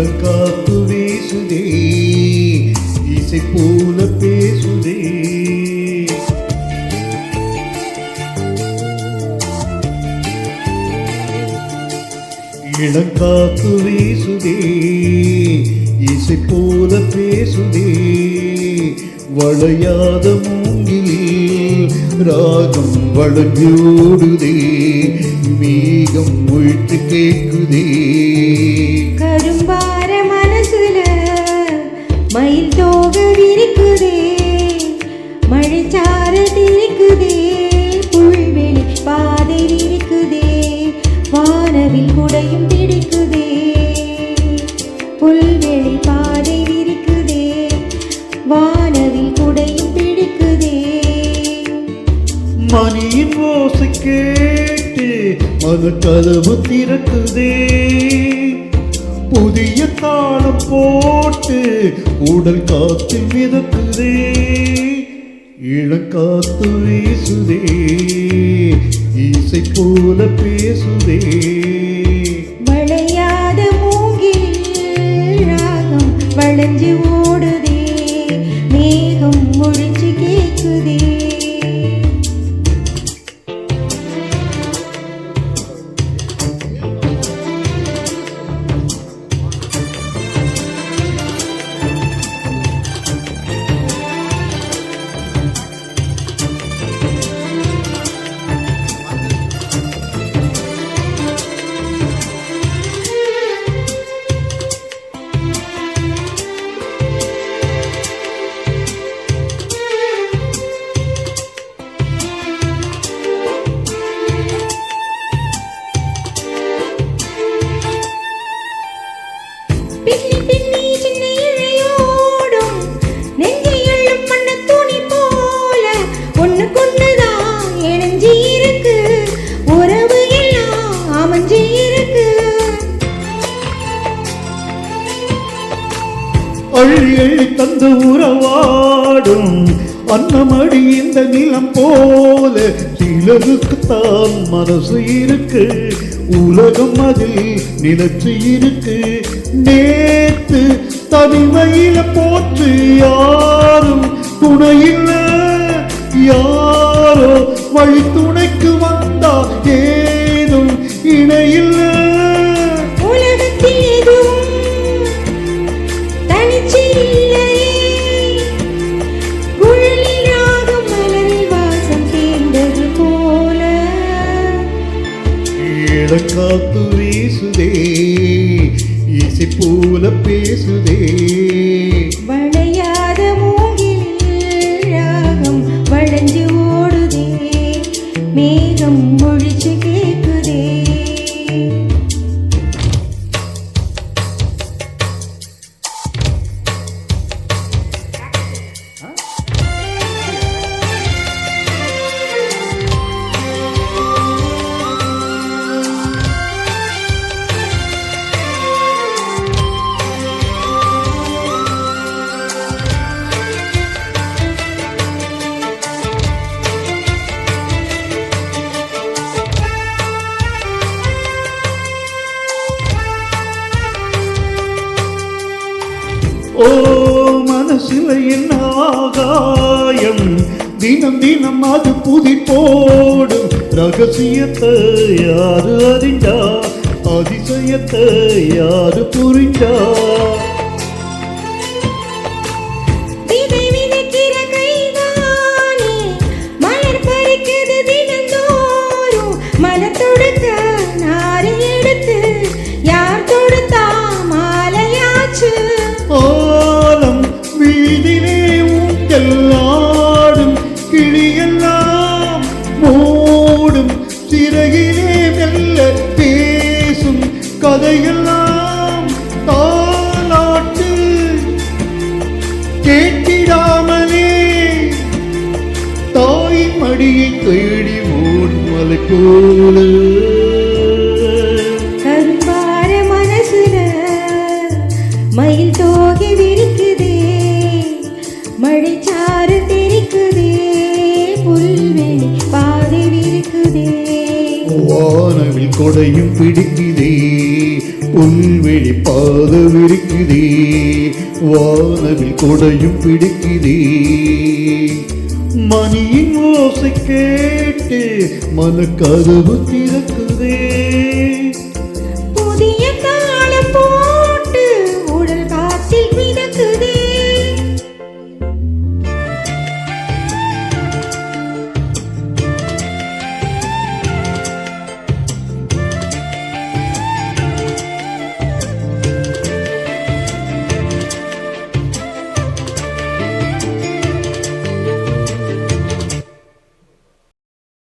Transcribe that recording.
இளங்காத்து வீசுதே இசை போல பேசுதே. இளங்காத்து வீசுதே இசை போல பேசுதே. வளையாத மூங்கில் ராகம் வளைஞ்சோடுதே. மேகம் முழித்து கேக்குதே. கரும்பார மனசுல மயில் தோக விரிக்குதே. மழைச்சார திரிக்குதே. புல்வெளி பாதை விரிக்குதே. வானவில் குடையும் பிடிக்குதே. புல்வெளி பாதை விரிக்குதே. வானவில் குடையும் பிடிக்குதே. மணியின் ஓசை கேட்டு மனக்கதவு திறக்குதே. புதிய தாளம் போட்டு உடல் காத்தில் மிதக்குதே. இளங்காத்து வீசுதே இசை போல பேசுதே. வளையாத மூங்கில் ராகம் வளைஞ்சு ஓடுதே. மேகம் முழிச்சு கேக்குதே. அள்ளி அள்ளி தந்து உறவாடும் அன்னமடி இந்த நிலம் போல. சிலருக்குத்தான் மனசு இருக்கு. உலகம் அதில் நிலச்சி இருக்கு. நேத்து தனிமையில போற்று யாரும் துணையில்ல. யாரோ வழி துணைக்கு வந்தா ஏதும் இணையில்ல. இளங்காத்து வீசுதே இசை போல பேசுதே. வளையாத மூங்கில் ராகம் வளைஞ்சு ஓடுதே. மேகம் முழிச்சு கேக்குதே. ஓ மனசுல என்ன ஆகாயம். தினம் தினம் அது புதி போடும். ரகசியத்தை யாரு அறிஞ்சா அதிசயத்தை யாரு புரிஞ்சா. ஆலம் வீதிலே ஊஞ்சலாடும் கிளியெல்லாம் மூடும். சிறகிலே மெல்ல பேசும் கதையெல்லாம் தாலாட்டு கேட்டிடாமலே. தாய் மடியை தேடி ஓடும் மலை போல. மயில் தோகை விரிக்குதே. மழைச்சாறு தெரிக்குதே. புல்வெளி பாதை விரிக்குதே. வானவில் கொடையும் பிடிக்குதே. புல்வெளி பாதம் இருக்குதே, வானவில் கொடையும் பிடிக்குதே. மணியின் ஓசை கேட்டு மனக்கதவு திறக்குதே.